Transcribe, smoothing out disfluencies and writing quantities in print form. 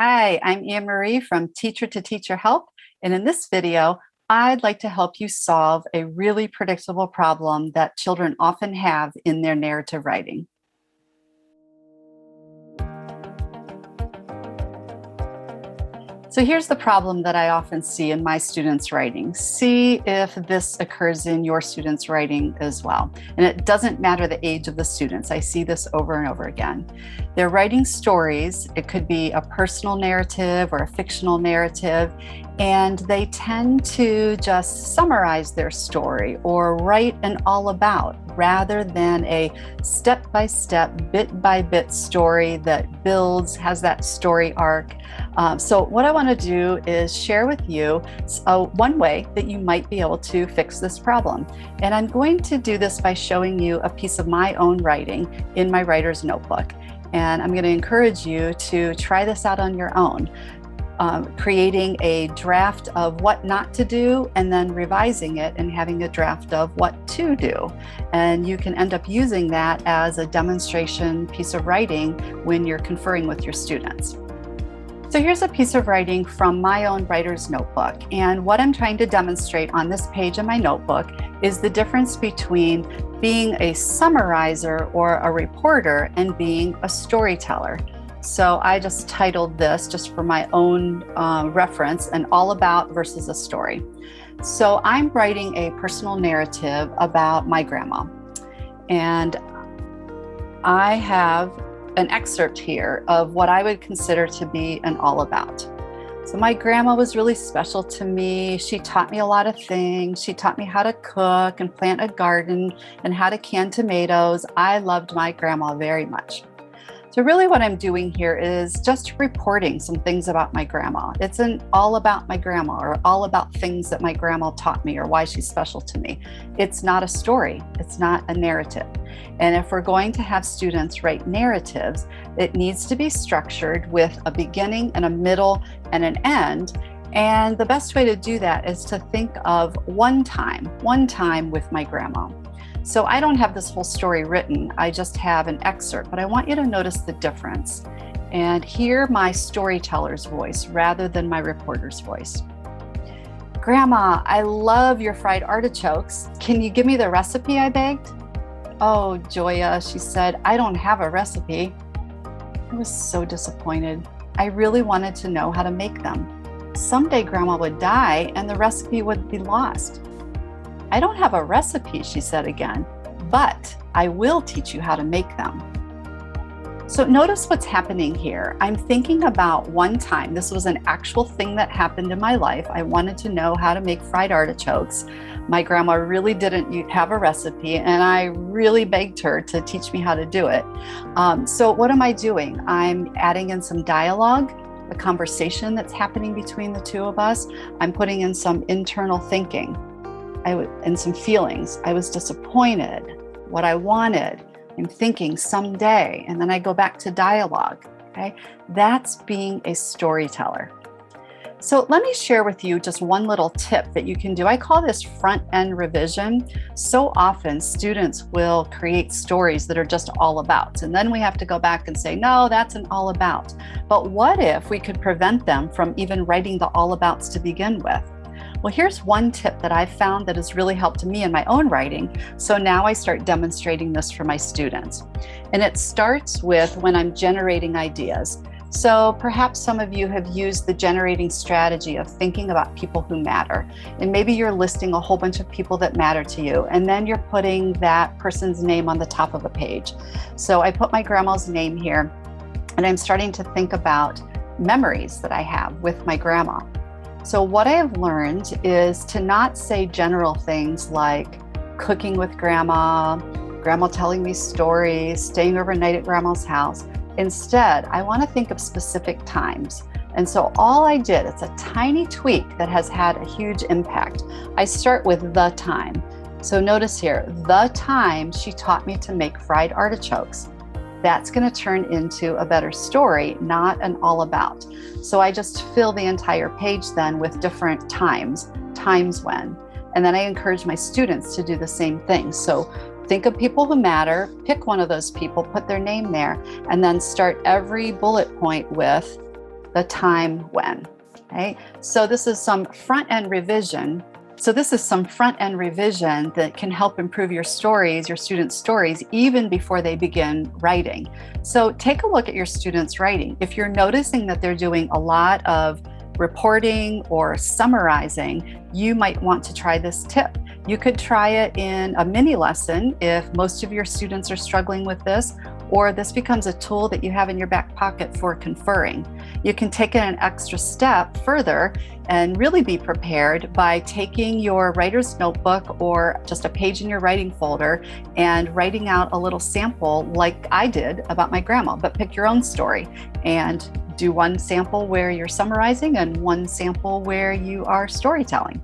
Hi, I'm Anne Marie from Teacher to Teacher Help, and in this video, I'd like to help you solve a really predictable problem that children often have in their narrative writing. So here's the problem that I often see in my students' writing. See if this occurs in your students' writing as well. And it doesn't matter the age of the students. I see this over and over again. They're writing stories. It could be a personal narrative or a fictional narrative, and they tend to just summarize their story or write an all about rather than a step-by-step, bit-by-bit story that builds, has that story arc. So what I want to do is share with you one way that you might be able to fix this problem. And I'm going to do this by showing you a piece of my own writing in my writer's notebook. And I'm going to encourage you to try this out on your own. Creating a draft of what not to do and then revising it and having a draft of what to do. And you can end up using that as a demonstration piece of writing when you're conferring with your students. So here's a piece of writing from my own writer's notebook. And what I'm trying to demonstrate on this page in my notebook is the difference between being a summarizer or a reporter and being a storyteller. So I just titled this, just for my own reference, an all about versus a story. So I'm writing a personal narrative about my grandma. And I have an excerpt here of what I would consider to be an all about. So my grandma was really special to me. She taught me a lot of things. She taught me how to cook and plant a garden and how to can tomatoes. I loved my grandma very much. So really what I'm doing here is just reporting some things about my grandma. It's an all about my grandma or all about things that my grandma taught me or why she's special to me. It's not a story. It's not a narrative. And if we're going to have students write narratives, it needs to be structured with a beginning and a middle and an end. And the best way to do that is to think of one time with my grandma. So I don't have this whole story written, I just have an excerpt, but I want you to notice the difference and hear my storyteller's voice rather than my reporter's voice. Grandma, I love your fried artichokes. Can you give me the recipe, I begged? Oh, Joya, she said, I don't have a recipe. I was so disappointed. I really wanted to know how to make them. Someday Grandma would die and the recipe would be lost. I don't have a recipe, she said again, but I will teach you how to make them. So notice what's happening here. I'm thinking about one time. This was an actual thing that happened in my life. I wanted to know how to make fried artichokes. My grandma really didn't have a recipe, and I really begged her to teach me how to do it. So what am I doing? I'm adding in some dialogue, a conversation that's happening between the two of us. I'm putting in some internal thinking. And some feelings. I was disappointed, what I wanted. I'm thinking someday, and then I go back to dialogue, okay? That's being a storyteller. So let me share with you just one little tip that you can do. I call this front-end revision. So often students will create stories that are just all about, and then we have to go back and say, no, that's an all about. But what if we could prevent them from even writing the all abouts to begin with? Well, here's one tip that I've found that has really helped me in my own writing. So now I start demonstrating this for my students. And it starts with when I'm generating ideas. So perhaps some of you have used the generating strategy of thinking about people who matter. And maybe you're listing a whole bunch of people that matter to you, and then you're putting that person's name on the top of a page. So I put my grandma's name here, and I'm starting to think about memories that I have with my grandma. So what I have learned is to not say general things like cooking with grandma, grandma telling me stories, staying overnight at grandma's house. Instead, I want to think of specific times. And so all I did, it's a tiny tweak that has had a huge impact. I start with the time. So notice here, the time she taught me to make fried artichokes. That's going to turn into a better story, not an all about. So I just fill the entire page then with different times when. And then I encourage my students to do the same thing. So think of people who matter, pick one of those people, put their name there, and then start every bullet point with the time when. Okay? So this is some front-end revision. That can help improve your stories, your students' stories, even before they begin writing. So take a look at your students' writing. If you're noticing that they're doing a lot of reporting or summarizing, you might want to try this tip. You could try it in a mini lesson if most of your students are struggling with this, or this becomes a tool that you have in your back pocket for conferring. You can take it an extra step further and really be prepared by taking your writer's notebook or just a page in your writing folder and writing out a little sample like I did about my grandma, but pick your own story and do one sample where you're summarizing and one sample where you are storytelling.